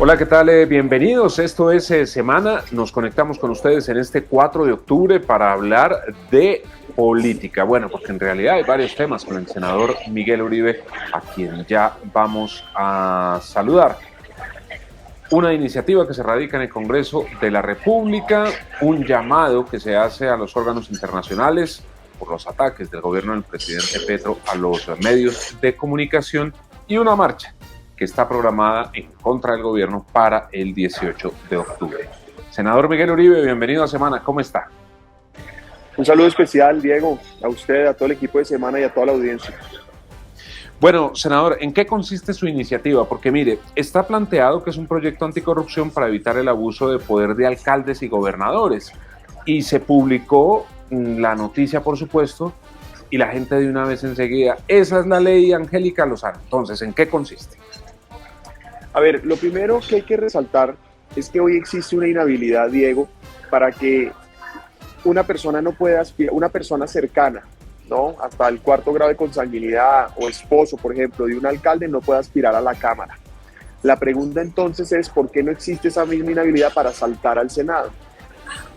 Hola, ¿qué tal? Bienvenidos. Esto es Semana. Nos conectamos con ustedes en este 4 de octubre para hablar de política. Bueno, porque en realidad hay varios temas con el senador Miguel Uribe, a quien ya vamos a saludar. Una iniciativa que se radica en el Congreso de la República, un llamado que se hace a los órganos internacionales por los ataques del gobierno del presidente Petro a los medios de comunicación y una marcha que está programada en contra del gobierno para el 18 de octubre. Senador Miguel Uribe, bienvenido a Semana, ¿cómo está? Un saludo especial, Diego, a usted, a todo el equipo de Semana y a toda la audiencia. Bueno, senador, ¿en qué consiste su iniciativa? Porque mire, está planteado que es un proyecto anticorrupción para evitar el abuso de poder de alcaldes y gobernadores. Y se publicó la noticia, por supuesto, y la gente de una vez enseguida, esa es la ley Angélica Lozano. Entonces, ¿en qué consiste? A ver, lo primero que hay que resaltar es que hoy existe una inhabilidad, Diego, para que una persona no pueda aspirar, una persona cercana, ¿no? Hasta el 4º grado de consanguinidad o esposo, por ejemplo, de un alcalde no puede aspirar a la Cámara. La pregunta entonces es, ¿por qué no existe esa misma inhabilidad para saltar al Senado?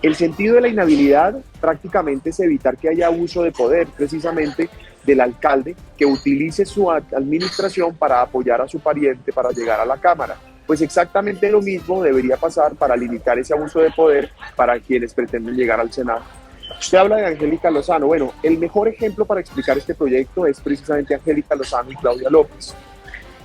El sentido de la inhabilidad prácticamente es evitar que haya abuso de poder, precisamente del alcalde que utilice su administración para apoyar a su pariente para llegar a la Cámara. Pues exactamente lo mismo debería pasar para limitar ese abuso de poder para quienes pretenden llegar al Senado. Usted habla de Angélica Lozano. Bueno, el mejor ejemplo para explicar este proyecto es precisamente Angélica Lozano y Claudia López.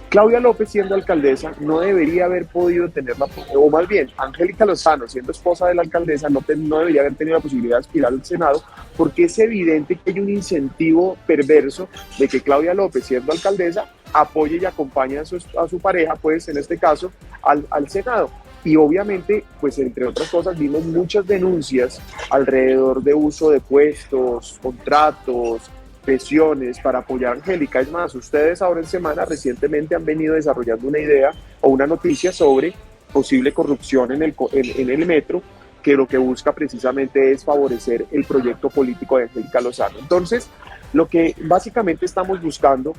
Claudia López, siendo alcaldesa, no debería haber podido tener o más bien, Angélica Lozano, siendo esposa de la alcaldesa, no debería haber tenido la posibilidad de aspirar al Senado, porque es evidente que hay un incentivo perverso de que Claudia López, siendo alcaldesa, apoye y acompañe a su pareja, pues en este caso, al Senado. Y obviamente, pues entre otras cosas, vimos muchas denuncias alrededor de uso de puestos, contratos, presiones para apoyar a Angélica. Es más, ustedes ahora en Semana recientemente han venido desarrollando una idea o una noticia sobre posible corrupción en el metro, que lo que busca precisamente es favorecer el proyecto político de Angélica Lozano. Entonces, lo que básicamente estamos buscando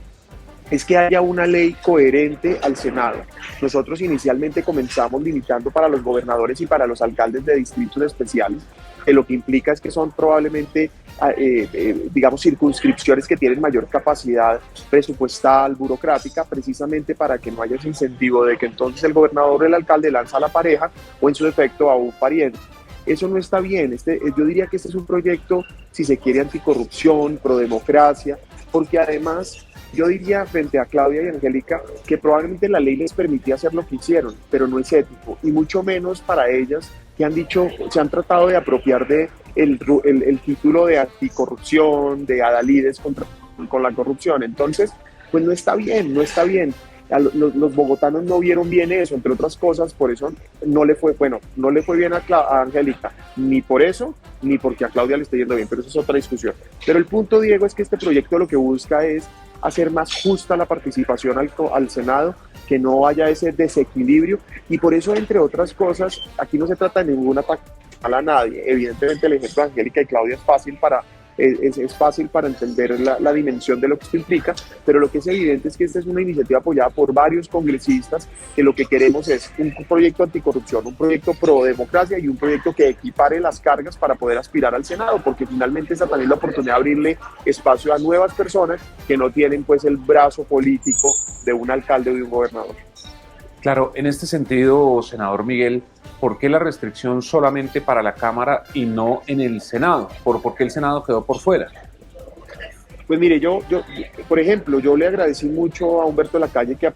es que haya una ley coherente al Senado. Nosotros inicialmente comenzamos limitando para los gobernadores y para los alcaldes de distritos especiales, que lo que implica es que son probablemente, digamos, circunscripciones que tienen mayor capacidad presupuestal, burocrática, precisamente para que no haya ese incentivo de que entonces el gobernador o el alcalde lanza a la pareja o en su defecto a un pariente. Eso no está bien. Yo diría que este es un proyecto, si se quiere, anticorrupción, prodemocracia, porque además yo diría frente a Claudia y Angélica que probablemente la ley les permitía hacer lo que hicieron, pero no es ético, y mucho menos para ellas que han dicho, se han tratado de apropiar de el título de anticorrupción, de adalides con la corrupción. Entonces, pues no está bien, no está bien. Los bogotanos no vieron bien eso, entre otras cosas, por eso no le fue bien a Angélica, ni por eso, ni porque a Claudia le esté yendo bien, pero eso es otra discusión. Pero el punto, Diego, es que este proyecto lo que busca es hacer más justa la participación al Senado, que no haya ese desequilibrio, y por eso, entre otras cosas, aquí no se trata de ningún ataque a nadie. Evidentemente el ejemplo de Angélica y Claudia es fácil para entender la dimensión de lo que esto implica, pero lo que es evidente es que esta es una iniciativa apoyada por varios congresistas, que lo que queremos es un proyecto anticorrupción, un proyecto pro democracia y un proyecto que equipare las cargas para poder aspirar al Senado, porque finalmente esa también es la oportunidad de abrirle espacio a nuevas personas que no tienen pues el brazo político de un alcalde o de un gobernador. Claro, en este sentido, senador Miguel, ¿por qué la restricción solamente para la Cámara y no en el Senado? ¿Por qué el Senado quedó por fuera? Pues mire, por ejemplo, yo le agradecí mucho a Humberto Lacalle que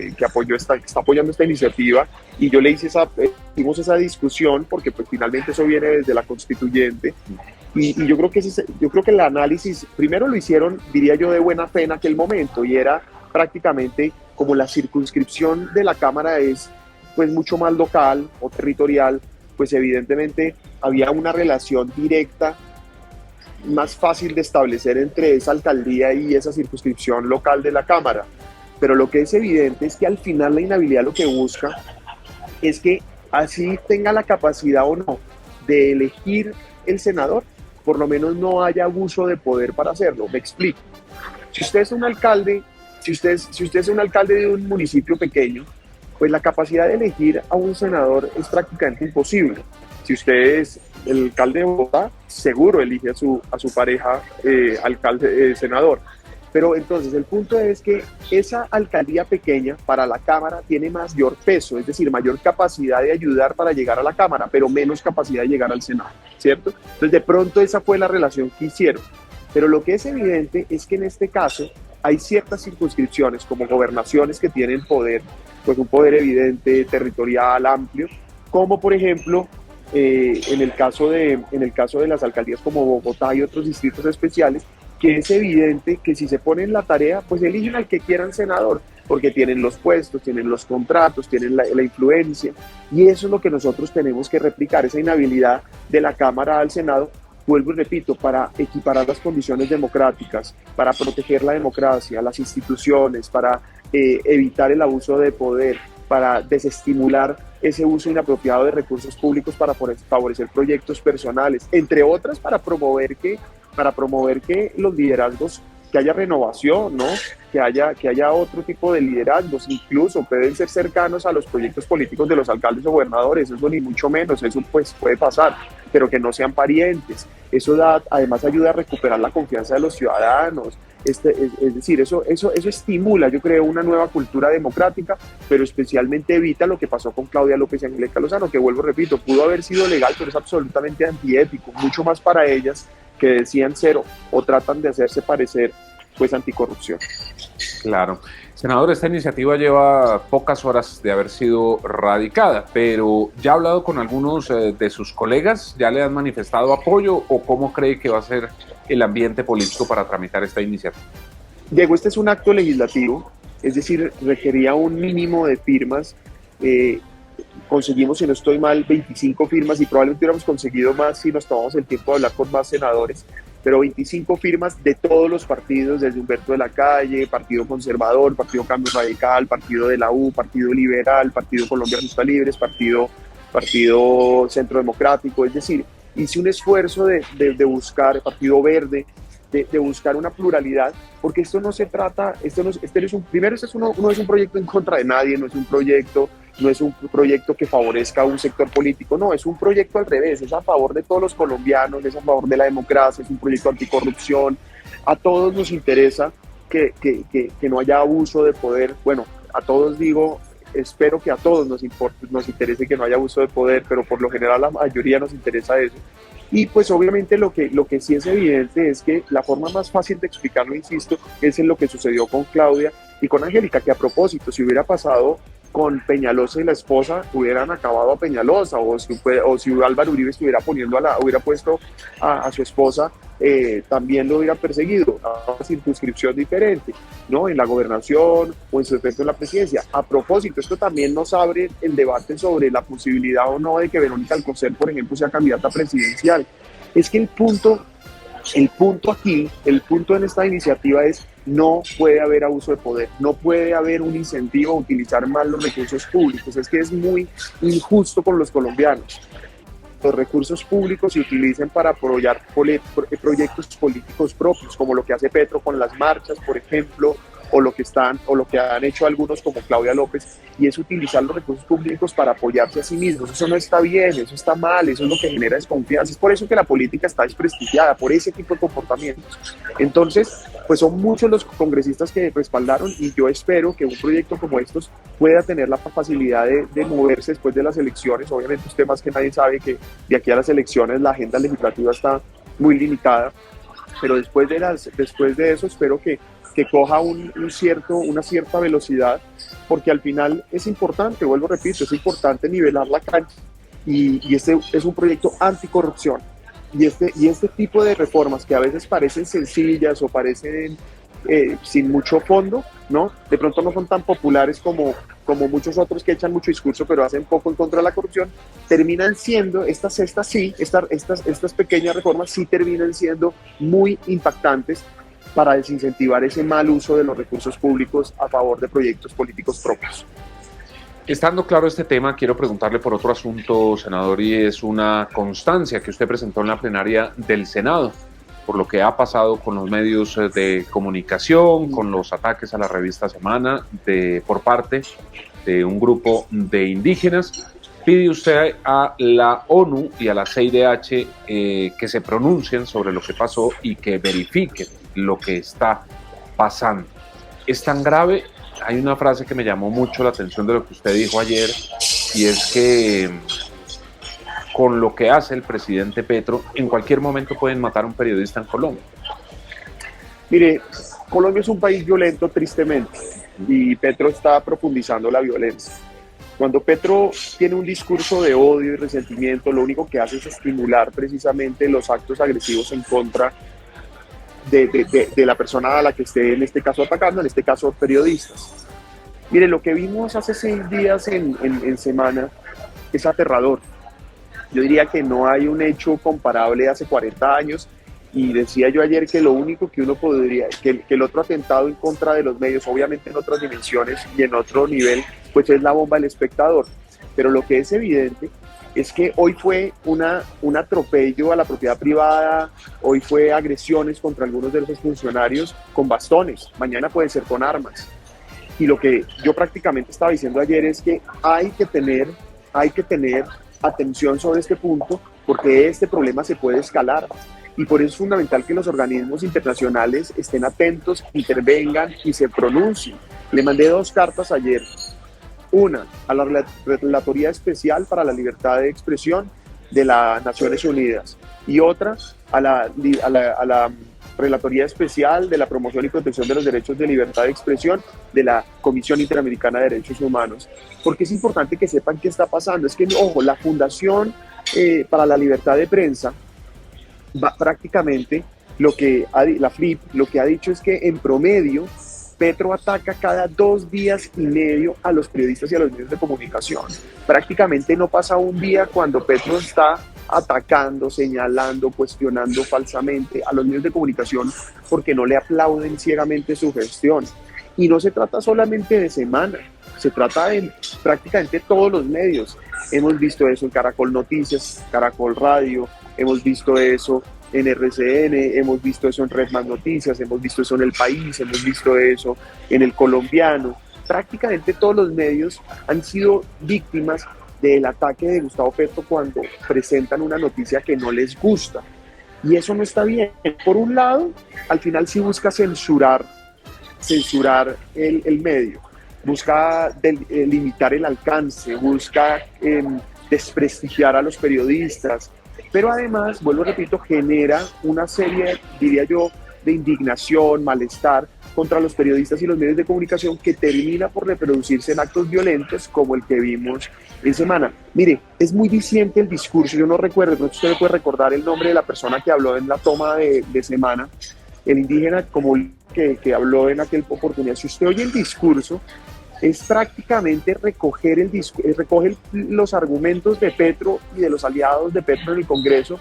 está apoyando esta iniciativa, y yo le hicimos esa discusión porque pues finalmente eso viene desde la constituyente, y yo creo que el análisis primero lo hicieron, diría yo, de buena fe en aquel momento, y era prácticamente como la circunscripción de la Cámara es pues mucho más local o territorial, pues evidentemente había una relación directa más fácil de establecer entre esa alcaldía y esa circunscripción local de la Cámara. Pero lo que es evidente es que al final la inhabilidad lo que busca es que así tenga la capacidad o no de elegir el senador, por lo menos no haya abuso de poder para hacerlo. Me explico. Si usted es un alcalde, si usted es un alcalde de un municipio pequeño pues la capacidad de elegir a un senador es prácticamente imposible. Si usted es el alcalde de Bogotá, seguro elige a su pareja senador. Pero entonces el punto es que esa alcaldía pequeña para la Cámara tiene mayor peso, es decir, mayor capacidad de ayudar para llegar a la Cámara, pero menos capacidad de llegar al Senado, ¿cierto? Entonces de pronto esa fue la relación que hicieron. Pero lo que es evidente es que en este caso hay ciertas circunscripciones como gobernaciones que tienen poder, pues un poder evidente, territorial, amplio, como por ejemplo en el caso de las alcaldías como Bogotá y otros distritos especiales, que es evidente que si se ponen la tarea, pues eligen al que quieran senador, porque tienen los puestos, tienen los contratos, tienen la influencia, y eso es lo que nosotros tenemos que replicar, esa inhabilidad de la Cámara al Senado, vuelvo y repito, para equiparar las condiciones democráticas, para proteger la democracia, las instituciones, para evitar el abuso de poder, para desestimular ese uso inapropiado de recursos públicos para favorecer proyectos personales, entre otras para promover que los liderazgos, que haya renovación, ¿no? Que haya otro tipo de liderazgos, incluso pueden ser cercanos a los proyectos políticos de los alcaldes o gobernadores, eso ni mucho menos, eso pues puede pasar, pero que no sean parientes. Eso además ayuda a recuperar la confianza de los ciudadanos. Es decir, eso estimula, yo creo, una nueva cultura democrática, pero especialmente evita lo que pasó con Claudia López y Angélica Lozano, que vuelvo, repito, pudo haber sido legal, pero es absolutamente antiético, mucho más para ellas, que decían ser o tratan de hacerse parecer pues anticorrupción. Claro. Senador, esta iniciativa lleva pocas horas de haber sido radicada, pero ¿ya ha hablado con algunos de sus colegas? ¿Ya le han manifestado apoyo o cómo cree que va a ser el ambiente político para tramitar esta iniciativa? Diego, este es un acto legislativo, es decir, requería un mínimo de firmas. Conseguimos, si no estoy mal, 25 firmas y probablemente hubiéramos conseguido más si nos tomamos el tiempo de hablar con más senadores, pero 25 firmas de todos los partidos, desde Humberto de la Calle, Partido Conservador, Partido Cambio Radical, Partido de la U, Partido Liberal, Partido Colombia Justa Libres, Partido Centro Democrático, es decir, hice un esfuerzo de buscar, Partido Verde, de buscar una pluralidad, porque esto no se trata, primero no es un proyecto en contra de nadie, no es un proyecto que favorezca a un sector político, no, es un proyecto al revés, es a favor de todos los colombianos, es a favor de la democracia, es un proyecto anticorrupción, a todos nos interesa que no haya abuso de poder, bueno, a todos digo, espero que a todos nos interese que no haya abuso de poder, pero por lo general a la mayoría nos interesa eso. Y pues obviamente lo que sí es evidente es que la forma más fácil de explicarlo, insisto, es en lo que sucedió con Claudia y con Angélica, que a propósito, si hubiera pasado con Peñalosa y la esposa, hubieran acabado a Peñalosa, o si Álvaro Uribe hubiera puesto a su esposa, también lo hubiera perseguido, a una circunscripción diferente, ¿no? En la gobernación o en su efecto en la presidencia. A propósito, esto también nos abre el debate sobre la posibilidad o no de que Verónica Alcocer, por ejemplo, sea candidata presidencial. Es que el punto en esta iniciativa es: no puede haber abuso de poder, no puede haber un incentivo a utilizar mal los recursos públicos. Es que es muy injusto con los colombianos. Los recursos públicos se utilicen para apoyar proyectos políticos propios, como lo que hace Petro con las marchas, por ejemplo, o lo que han hecho algunos como Claudia López, y es utilizar los recursos públicos para apoyarse a sí mismos. Eso no está bien, eso está mal, eso es lo que genera desconfianza. Es por eso que la política está desprestigiada, por ese tipo de comportamientos. Entonces, pues son muchos los congresistas que respaldaron, y yo espero que un proyecto como estos pueda tener la facilidad de moverse después de las elecciones. Obviamente usted más que nadie sabe que de aquí a las elecciones la agenda legislativa está muy limitada, pero después de eso espero que coja una cierta velocidad, porque al final es importante, vuelvo, repito, es importante nivelar la cancha, y este es un proyecto anticorrupción, y este tipo de reformas que a veces parecen sencillas o parecen sin mucho fondo, ¿no? De pronto no son tan populares como muchos otros que echan mucho discurso pero hacen poco en contra de la corrupción, terminan siendo, estas pequeñas reformas sí terminan siendo muy impactantes para desincentivar ese mal uso de los recursos públicos a favor de proyectos políticos propios. Estando claro este tema, quiero preguntarle por otro asunto, senador, y es una constancia que usted presentó en la plenaria del Senado, por lo que ha pasado con los medios de comunicación, con los ataques a la revista Semana por parte de un grupo de indígenas. Pide usted a la ONU y a la CIDH que se pronuncien sobre lo que pasó y que verifiquen lo que está pasando. Es tan grave. Hay una frase que me llamó mucho la atención de lo que usted dijo ayer, y es que con lo que hace el presidente Petro, en cualquier momento pueden matar a un periodista en Colombia. Mire, Colombia es un país violento, tristemente, y Petro está profundizando la violencia. Cuando Petro tiene un discurso de odio y resentimiento, lo único que hace es estimular precisamente los actos agresivos en contra de la persona a la que esté en este caso atacando, en este caso periodistas. Mire, lo que vimos hace 6 días en semana es aterrador. Yo diría que no hay un hecho comparable hace 40 años, y decía yo ayer que lo único que uno podría, que el otro atentado en contra de los medios, obviamente en otras dimensiones y en otro nivel, pues es la bomba del espectador. Pero lo que es evidente es que hoy fue un atropello a la propiedad privada, hoy fue agresiones contra algunos de los funcionarios con bastones, mañana puede ser con armas. Y lo que yo prácticamente estaba diciendo ayer es que hay que tener atención sobre este punto, porque este problema se puede escalar. Y por eso es fundamental que los organismos internacionales estén atentos, intervengan y se pronuncien. Le mandé 2 cartas ayer. Una a la Relatoría Especial para la Libertad de Expresión de las Naciones Unidas, y otra a la Relatoría Especial de la Promoción y Protección de los Derechos de Libertad de Expresión de la Comisión Interamericana de Derechos Humanos. Porque es importante que sepan qué está pasando. Es que, ojo, la Fundación para la Libertad de Prensa, prácticamente la FLIP lo que ha dicho es que en promedio Petro ataca cada 2 días y medio a los periodistas y a los medios de comunicación. Prácticamente no pasa un día cuando Petro está atacando, señalando, cuestionando falsamente a los medios de comunicación porque no le aplauden ciegamente su gestión. Y no se trata solamente de Semana, se trata de prácticamente todos los medios. Hemos visto eso en Caracol Noticias, Caracol Radio, hemos visto eso en RCN, hemos visto eso en Red Más Noticias, hemos visto eso en El País, hemos visto eso en El Colombiano. Prácticamente todos los medios han sido víctimas del ataque de Gustavo Petro cuando presentan una noticia que no les gusta. Y eso no está bien. Por un lado, al final sí busca censurar el medio, busca limitar el alcance, busca desprestigiar a los periodistas, pero además, vuelvo repito, genera una serie, diría yo, de indignación, malestar contra los periodistas y los medios de comunicación, que termina por reproducirse en actos violentos como el que vimos en Semana. Mire, es muy diciente el discurso. Yo no recuerdo, no sé si usted puede recordar el nombre de la persona que habló en la toma de Semana, el indígena como que habló en aquella oportunidad. Si usted oye el discurso, es prácticamente recoge los argumentos de Petro y de los aliados de Petro en el Congreso,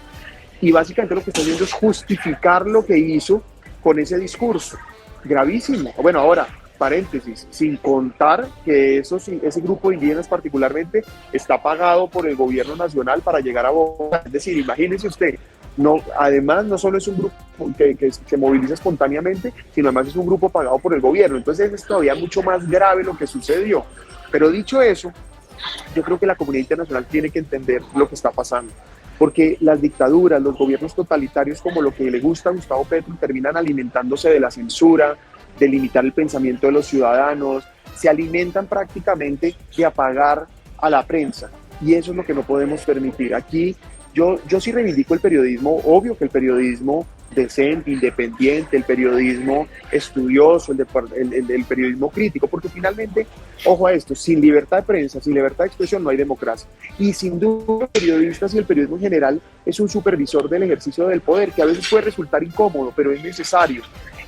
y básicamente lo que está haciendo es justificar lo que hizo con ese discurso. Gravísimo. Bueno, ahora, paréntesis, sin contar que ese grupo de indígenas particularmente está pagado por el gobierno nacional para llegar a Bogotá. Es decir, imagínese usted, además no solo es un grupo que se moviliza espontáneamente, sino además es un grupo pagado por el gobierno. Entonces es todavía mucho más grave lo que sucedió. Pero dicho eso, yo creo que la comunidad internacional tiene que entender lo que está pasando, porque las dictaduras, los gobiernos totalitarios, como lo que le gusta a Gustavo Petro, terminan alimentándose de la censura, de limitar el pensamiento de los ciudadanos, se alimentan prácticamente de apagar a la prensa, y eso es lo que no podemos permitir. Aquí yo sí reivindico el periodismo, obvio que el periodismo decente, independiente, el periodismo estudioso, el periodismo crítico, porque finalmente, ojo a esto, sin libertad de prensa, sin libertad de expresión no hay democracia. Y sin duda, los periodistas y el periodismo en general es un supervisor del ejercicio del poder, que a veces puede resultar incómodo, pero es necesario.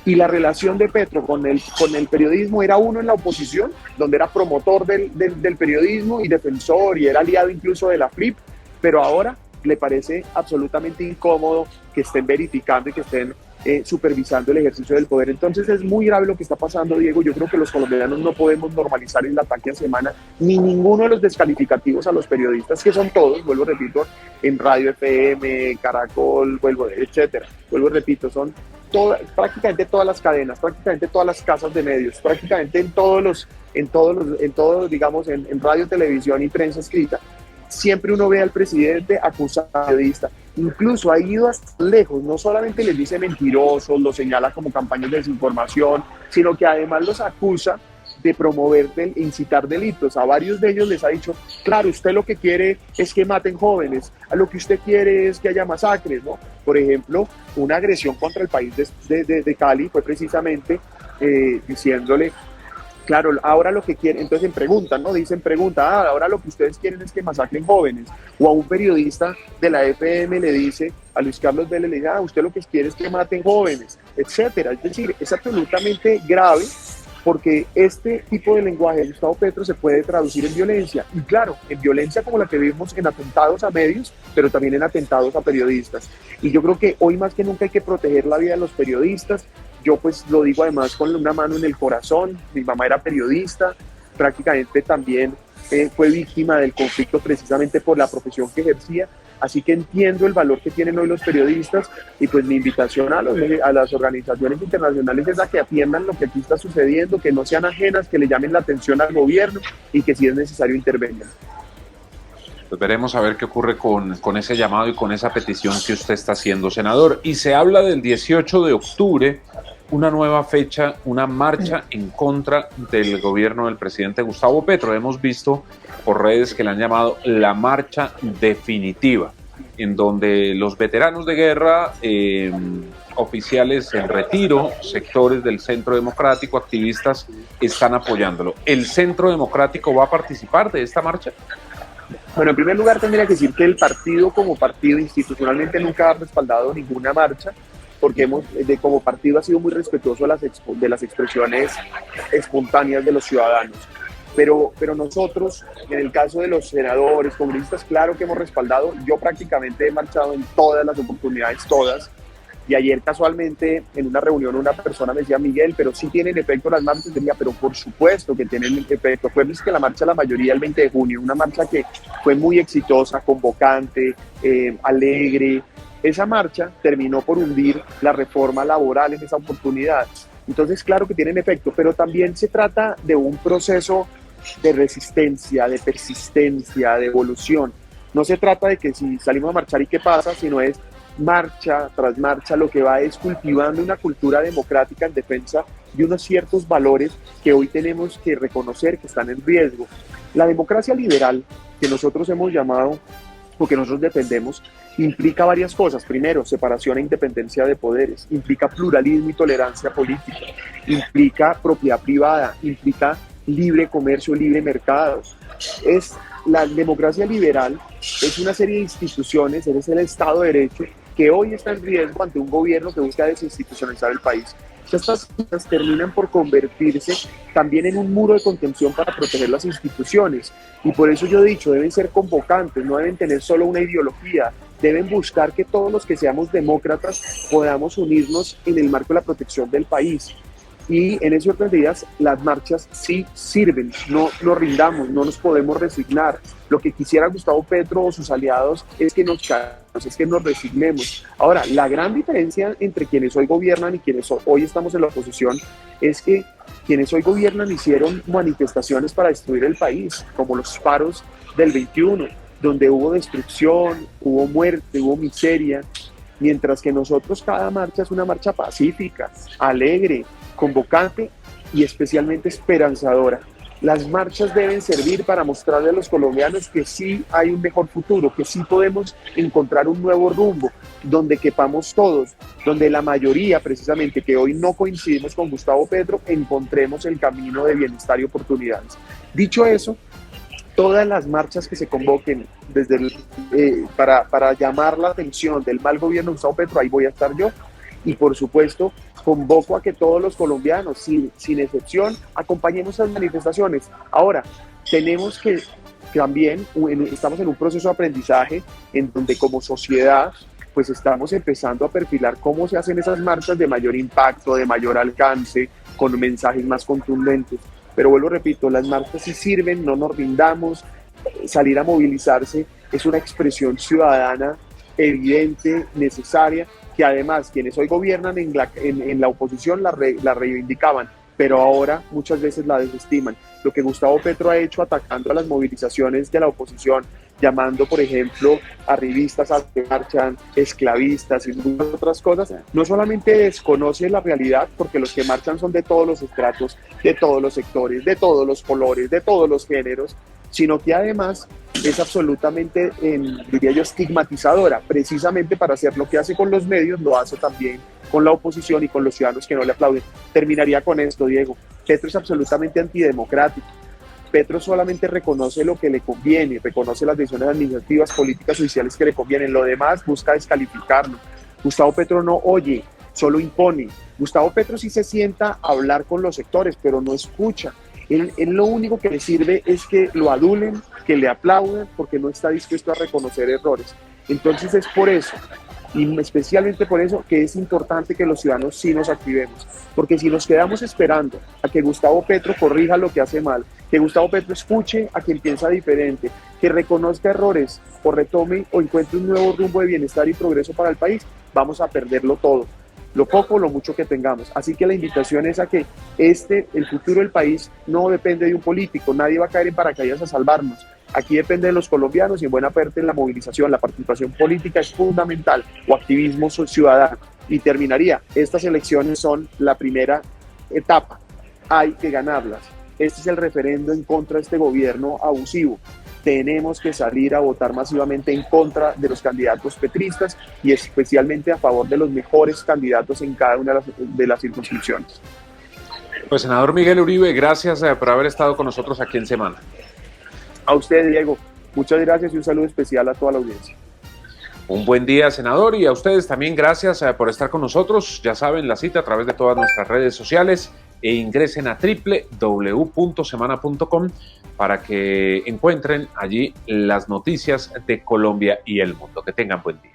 Y la relación de Petro con el periodismo era uno en la oposición, donde era promotor del periodismo y defensor, y era aliado incluso de la FLIP, pero ahora le parece absolutamente incómodo que estén verificando y que estén supervisando el ejercicio del poder. Entonces es muy grave lo que está pasando, Diego. Yo creo que los colombianos no podemos normalizar el ataque a Semana, ni ninguno de los descalificativos a los periodistas, que son todos, vuelvo repito, en Radio FM, Caracol, etcétera. Vuelvo repito, son prácticamente todas las cadenas, prácticamente todas las casas de medios, prácticamente digamos, en radio, televisión y prensa escrita, siempre uno ve al presidente acusar a periodistas. Incluso ha ido hasta lejos, no solamente les dice mentirosos, los señala como campañas de desinformación, sino que además los acusa de promover, de incitar delitos. A varios de ellos les ha dicho, claro, usted lo que quiere es que maten jóvenes, a lo que usted quiere es que haya masacres, ¿no? Por ejemplo, una agresión contra el país de Cali fue precisamente diciéndole, claro, ahora lo que quieren, entonces preguntan, ¿no? Dicen, ahora lo que ustedes quieren es que masacren jóvenes. O a un periodista de la FM le dice, a Luis Carlos Vélez le dice, usted lo que quiere es que maten jóvenes, etcétera. Es decir, es absolutamente grave porque este tipo de lenguaje de Gustavo Petro se puede traducir en violencia. Y claro, en violencia como la que vimos en atentados a medios, pero también en atentados a periodistas. Y yo creo que hoy más que nunca hay que proteger la vida de los periodistas. Yo pues lo digo además con una mano en el corazón. Mi mamá era periodista, prácticamente también fue víctima del conflicto precisamente por la profesión que ejercía. Así que entiendo el valor que tienen hoy los periodistas y pues mi invitación a las organizaciones internacionales es a que atiendan lo que aquí está sucediendo, que no sean ajenas, que le llamen la atención al gobierno y que si es necesario intervengan. Pues veremos a ver qué ocurre con ese llamado y con esa petición que usted está haciendo, senador. Y se habla del 18 de octubre, una nueva fecha, una marcha en contra del gobierno del presidente Gustavo Petro. Hemos visto por redes que le han llamado la marcha definitiva, en donde los veteranos de guerra, oficiales en retiro, sectores del Centro Democrático, activistas, están apoyándolo. ¿El Centro Democrático va a participar de esta marcha? Bueno, en primer lugar tendría que decir que el partido como partido institucionalmente nunca ha respaldado ninguna marcha, porque como partido ha sido muy respetuoso de las expresiones espontáneas de los ciudadanos. Pero nosotros, en el caso de los senadores, congresistas, claro que hemos respaldado. Yo prácticamente he marchado en todas las oportunidades, todas. Y ayer casualmente en una reunión una persona me decía, Miguel, pero sí tienen efecto las marchas. Yo decía, pero por supuesto que tienen efecto. Fue que la marcha, la mayoría el 20 de junio, una marcha que fue muy exitosa, convocante, alegre. Esa marcha terminó por hundir la reforma laboral en esa oportunidad. Entonces, claro que tienen efecto, pero también se trata de un proceso de resistencia, de persistencia, de evolución. No se trata de que si salimos a marchar y qué pasa, sino es marcha tras marcha, lo que va es cultivando una cultura democrática en defensa de unos ciertos valores que hoy tenemos que reconocer que están en riesgo. La democracia liberal, que nosotros hemos llamado o que nosotros defendemos, implica varias cosas. Primero, separación e independencia de poderes, implica pluralismo y tolerancia política, implica propiedad privada, implica libre comercio, libre mercado. La democracia liberal es una serie de instituciones, es el Estado de Derecho, que hoy está en riesgo ante un gobierno que busca desinstitucionalizar el país. Estas cosas terminan por convertirse también en un muro de contención para proteger las instituciones. Y por eso yo he dicho, deben ser convocantes, no deben tener solo una ideología, deben buscar que todos los que seamos demócratas podamos unirnos en el marco de la protección del país. Y en ese orden de ideas, las marchas sí sirven, no nos rindamos, no nos podemos resignar. Lo que quisiera Gustavo Petro o sus aliados es que nos resignemos. Ahora, la gran diferencia entre quienes hoy gobiernan y quienes hoy estamos en la oposición es que quienes hoy gobiernan hicieron manifestaciones para destruir el país, como los paros del 21, donde hubo destrucción, hubo muerte, hubo miseria, mientras que nosotros cada marcha es una marcha pacífica, alegre, convocante y especialmente esperanzadora. Las marchas deben servir para mostrarle a los colombianos que sí hay un mejor futuro, que sí podemos encontrar un nuevo rumbo, donde quepamos todos, donde la mayoría, precisamente, que hoy no coincidimos con Gustavo Petro, encontremos el camino de bienestar y oportunidades. Dicho eso, todas las marchas que se convoquen para llamar la atención del mal gobierno de Gustavo Petro, ahí voy a estar yo. Y por supuesto, convoco a que todos los colombianos, sin excepción, acompañemos esas manifestaciones. Ahora, tenemos que también, estamos en un proceso de aprendizaje en donde como sociedad, pues estamos empezando a perfilar cómo se hacen esas marchas de mayor impacto, de mayor alcance, con mensajes más contundentes. Pero vuelvo, repito, las marchas sí sirven, no nos rindamos. Salir a movilizarse es una expresión ciudadana evidente, necesaria, que además quienes hoy gobiernan en la oposición la reivindicaban, pero ahora muchas veces la desestiman. Lo que Gustavo Petro ha hecho atacando a las movilizaciones de la oposición, llamando, por ejemplo, arribistas a que marchan, esclavistas y muchas otras cosas, no solamente desconoce la realidad, porque los que marchan son de todos los estratos, de todos los sectores, de todos los colores, de todos los géneros, sino que además es absolutamente, diría yo, estigmatizadora. Precisamente para hacer lo que hace con los medios, lo hace también con la oposición y con los ciudadanos que no le aplauden. Terminaría con esto, Diego. Petro es absolutamente antidemocrático. Petro solamente reconoce lo que le conviene, reconoce las decisiones administrativas, políticas, judiciales que le convienen. Lo demás busca descalificarlo. Gustavo Petro no oye, solo impone. Gustavo Petro sí se sienta a hablar con los sectores, pero no escucha. Él lo único que le sirve es que lo adulen, que le aplaudan, porque no está dispuesto a reconocer errores. Entonces es por eso, y especialmente por eso, que es importante que los ciudadanos sí nos activemos, porque si nos quedamos esperando a que Gustavo Petro corrija lo que hace mal, que Gustavo Petro escuche a quien piensa diferente, que reconozca errores o retome o encuentre un nuevo rumbo de bienestar y progreso para el país, vamos a perderlo todo, lo poco o lo mucho que tengamos. Así que la invitación es a que el futuro del país no depende de un político, nadie va a caer en paracaídas a salvarnos. Aquí depende de los colombianos y en buena parte la movilización, la participación política es fundamental, o activismo ciudadano. Y terminaría, estas elecciones son la primera etapa, hay que ganarlas. Este es el referendo en contra de este gobierno abusivo. Tenemos que salir a votar masivamente en contra de los candidatos petristas y especialmente a favor de los mejores candidatos en cada una de las circunscripciones. Pues senador Miguel Uribe, gracias por haber estado con nosotros aquí en Semana. A usted, Diego, muchas gracias y un saludo especial a toda la audiencia. Un buen día, senador, y a ustedes también gracias por estar con nosotros. Ya saben, la cita a través de todas nuestras redes sociales e ingresen a www.semana.com para que encuentren allí las noticias de Colombia y el mundo. Que tengan buen día.